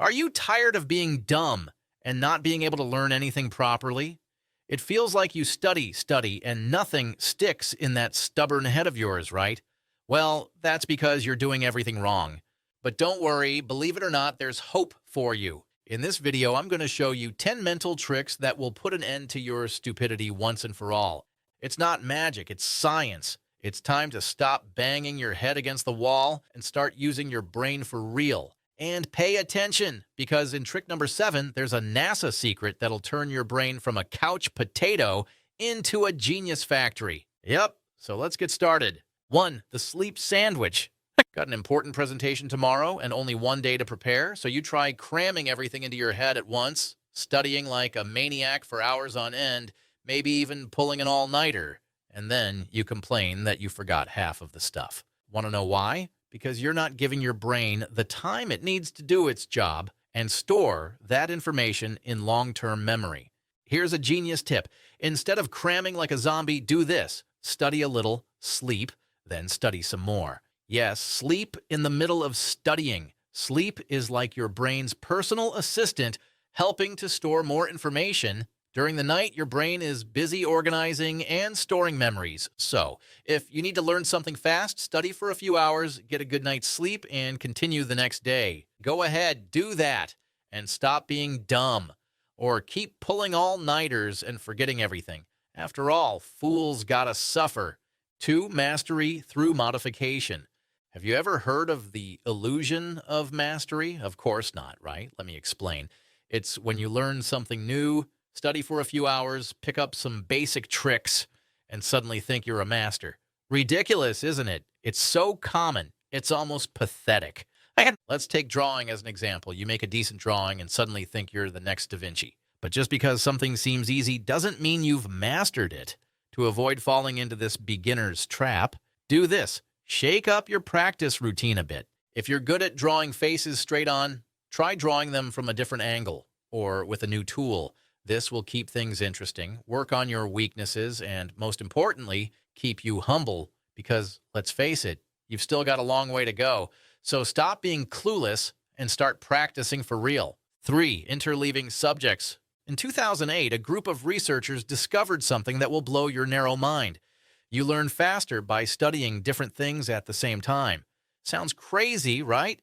Are you tired of being dumb and not being able to learn anything properly? It feels like you study, and nothing sticks in that stubborn head of yours, right? Well, that's because you're doing everything wrong. But don't worry, believe it or not, there's hope for you. In this video, I'm going to show you 10 mental tricks that will put an end to your stupidity once and for all. It's not magic, it's science. It's time to stop banging your head against the wall and start using your brain for real. And pay attention, because in trick number 7, there's a NASA secret that'll turn your brain from a couch potato into a genius factory. Yep, so let's get started. 1. The sleep sandwich. Got an important presentation tomorrow and only one day to prepare, so you try cramming everything into your head at once, studying like a maniac for hours on end, maybe even pulling an all-nighter, and then you complain that you forgot half of the stuff. Want to know why? Because you're not giving your brain the time it needs to do its job and store that information in long-term memory. Here's a genius tip. Instead of cramming like a zombie, do this. Study a little, sleep, then study some more. Yes, sleep in the middle of studying. Sleep is like your brain's personal assistant helping to store more information. During the night, your brain is busy organizing and storing memories. So, if you need to learn something fast, study for a few hours, get a good night's sleep, and continue the next day. Go ahead, do that, and stop being dumb. Or keep pulling all-nighters and forgetting everything. After all, fools gotta suffer. 2. Mastery through modification. Have you ever heard of the illusion of mastery? Of course not, right? Let me explain. It's when you learn something new, study for a few hours, pick up some basic tricks, and suddenly think you're a master. Ridiculous, isn't it? It's so common. It's almost pathetic. Let's take drawing as an example. You make a decent drawing and suddenly think you're the next Da Vinci. But just because something seems easy doesn't mean you've mastered it. To avoid falling into this beginner's trap, do this. Shake up your practice routine a bit. If you're good at drawing faces straight on, try drawing them from a different angle or with a new tool. This will keep things interesting, work on your weaknesses, and most importantly, keep you humble because, let's face it, you've still got a long way to go. So stop being clueless and start practicing for real. 3. Interleaving subjects. In 2008, a group of researchers discovered something that will blow your narrow mind. You learn faster by studying different things at the same time. Sounds crazy, right?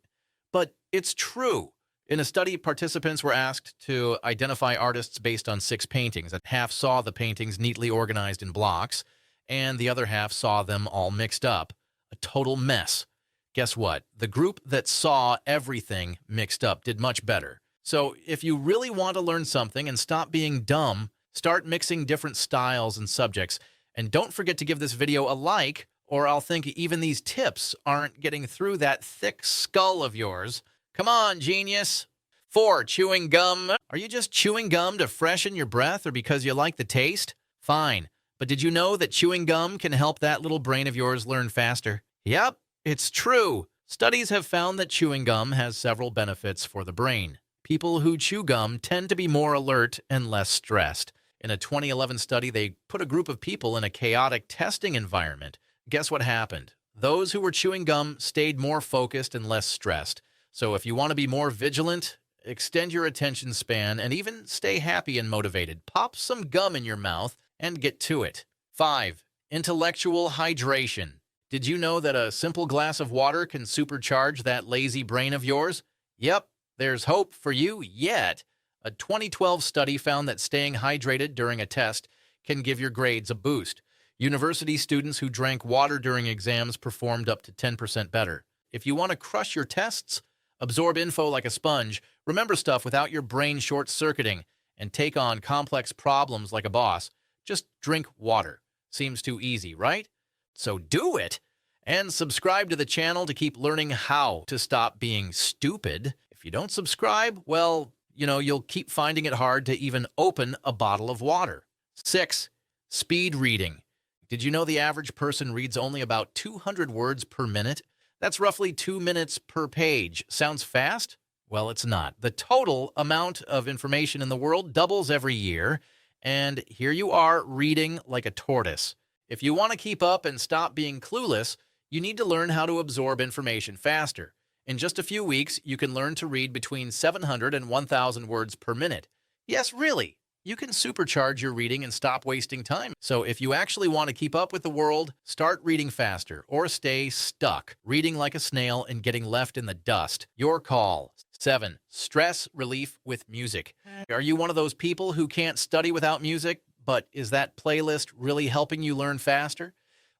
But it's true. In a study, participants were asked to identify artists based on 6 paintings. Half saw the paintings neatly organized in blocks, and the other half saw them all mixed up. A total mess. Guess what? The group that saw everything mixed up did much better. So if you really want to learn something and stop being dumb, start mixing different styles and subjects. And don't forget to give this video a like, or I'll think even these tips aren't getting through that thick skull of yours. Come on, genius. 4. Chewing gum. Are you just chewing gum to freshen your breath or because you like the taste? Fine. But did you know that chewing gum can help that little brain of yours learn faster? Yep, it's true. Studies have found that chewing gum has several benefits for the brain. People who chew gum tend to be more alert and less stressed. In a 2011 study, they put a group of people in a chaotic testing environment. Guess what happened? Those who were chewing gum stayed more focused and less stressed. So if you want to be more vigilant, extend your attention span, and even stay happy and motivated, pop some gum in your mouth and get to it. 5. Intellectual hydration. Did you know that a simple glass of water can supercharge that lazy brain of yours? Yep, there's hope for you yet. A 2012 study found that staying hydrated during a test can give your grades a boost. University students who drank water during exams performed up to 10% better. If you want to crush your tests, absorb info like a sponge, remember stuff without your brain short-circuiting, and take on complex problems like a boss, just drink water. Seems too easy, right? So do it! And subscribe to the channel to keep learning how to stop being stupid. If you don't subscribe, well, you'll keep finding it hard to even open a bottle of water. 6. Speed reading. Did you know the average person reads only about 200 words per minute? That's roughly 2 minutes per page. Sounds fast? Well, it's not. The total amount of information in the world doubles every year, and here you are reading like a tortoise. If you want to keep up and stop being clueless, you need to learn how to absorb information faster. In just a few weeks, you can learn to read between 700 and 1,000 words per minute. Yes, really. You can supercharge your reading and stop wasting time. So if you actually want to keep up with the world, start reading faster or stay stuck, reading like a snail and getting left in the dust. Your call. 7. Stress relief with music. Are you one of those people who can't study without music, but is that playlist really helping you learn faster?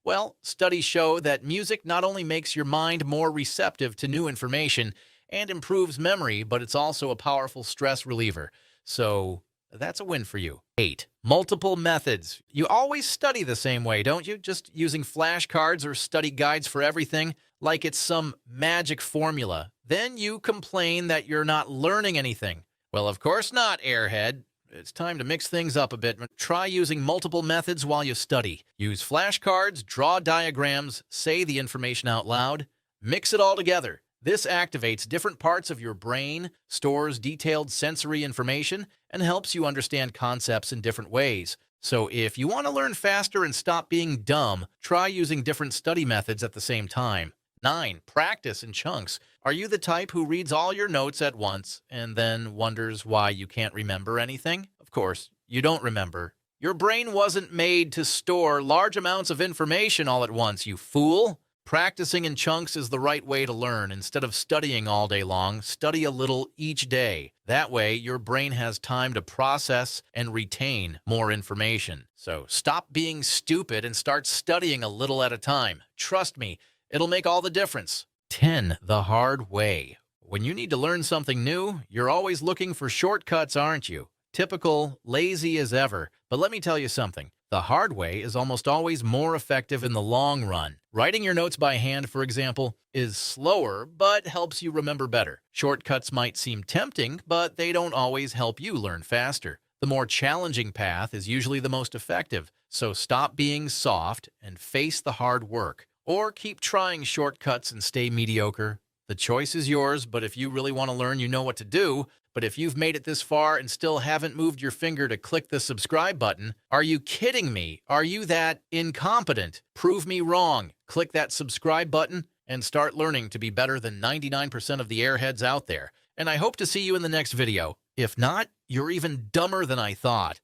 Well, studies show that music not only makes your mind more receptive to new information and improves memory, but it's also a powerful stress reliever. So that's a win for you. 8. Multiple methods. You always study the same way, don't you? Just using flashcards or study guides for everything, like it's some magic formula. Then you complain that you're not learning anything. Well, of course not, airhead. It's time to mix things up a bit. Try using multiple methods while you study. Use flashcards, draw diagrams, say the information out loud. Mix it all together. This activates different parts of your brain, stores detailed sensory information, and helps you understand concepts in different ways. So if you want to learn faster and stop being dumb, try using different study methods at the same time. 9. Practice in chunks. Are you the type who reads all your notes at once and then wonders why you can't remember anything? Of course, you don't remember. Your brain wasn't made to store large amounts of information all at once, you fool. Practicing in chunks is the right way to learn. Instead of studying all day long, study a little each day. That way, your brain has time to process and retain more information. So stop being stupid and start studying a little at a time. Trust me, it'll make all the difference. 10. The hard way. When you need to learn something new, you're always looking for shortcuts, aren't you? Typical, lazy as ever. But let me tell you something. The hard way is almost always more effective in the long run. Writing your notes by hand, for example, is slower, but helps you remember better. Shortcuts might seem tempting, but they don't always help you learn faster. The more challenging path is usually the most effective. So stop being soft and face the hard work. Or keep trying shortcuts and stay mediocre. The choice is yours, but if you really want to learn, you know what to do. But if you've made it this far and still haven't moved your finger to click the subscribe button, are you kidding me? Are you that incompetent? Prove me wrong. Click that subscribe button and start learning to be better than 99% of the airheads out there. And I hope to see you in the next video. If not, you're even dumber than I thought.